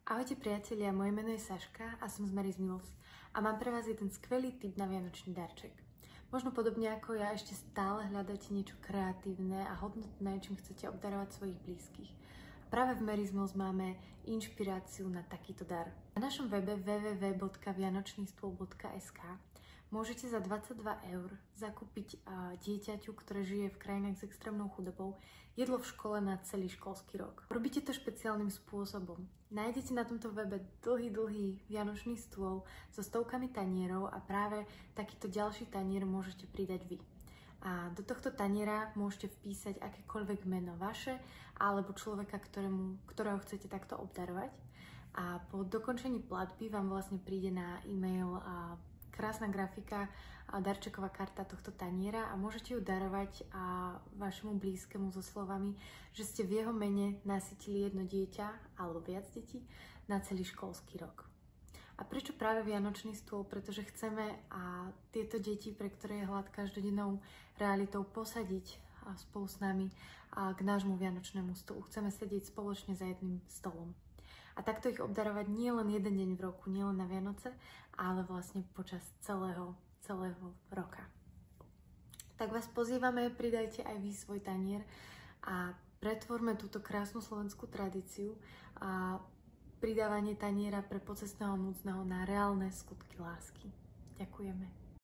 Ahojte priatelia, moje meno je Saška a som z Mary's Mills a mám pre vás jeden skvelý tip na vianočný darček. Možno podobne ako ja ešte stále hľadáte niečo kreatívne a hodnotné, čím chcete obdarovať svojich blízkych. A práve v Mary's Mills máme inšpiráciu na takýto dar. Na našom webe www.vianočnystôl.sk môžete za 22 € zakúpiť dieťaťu, ktoré žije v krajinách s extrémnou chudobou, jedlo v škole na celý školský rok. Robíte to špeciálnym spôsobom. Nájdete na tomto webe dlhý vianočný stôl so stovkami tanierov a práve takýto ďalší tanier môžete pridať vy. A do tohto taniera môžete vpísať akékoľvek meno vaše alebo človeka, ktorého chcete takto obdarovať. A po dokončení platby vám vlastne príde na e-mail krásna grafika a darčeková karta tohto taniera a môžete ju darovať vašemu blízkemu so slovami, že ste v jeho mene nasytili jedno dieťa alebo viac detí na celý školský rok. A prečo práve vianočný stôl? Pretože chceme tieto deti, pre ktoré je hlad každodennou realitou, posadiť spolu s nami k nášmu vianočnému stolu. Chceme sedieť spoločne za jedným stolom. A takto ich obdarovať nie len jeden deň v roku, nie len na Vianoce, ale vlastne počas celého roka. Tak vás pozývame, pridajte aj vy svoj tanier a pretvorme túto krásnu slovenskú tradíciu a pridávanie taniera pre pocestného núdzneho na reálne skutky lásky. Ďakujeme.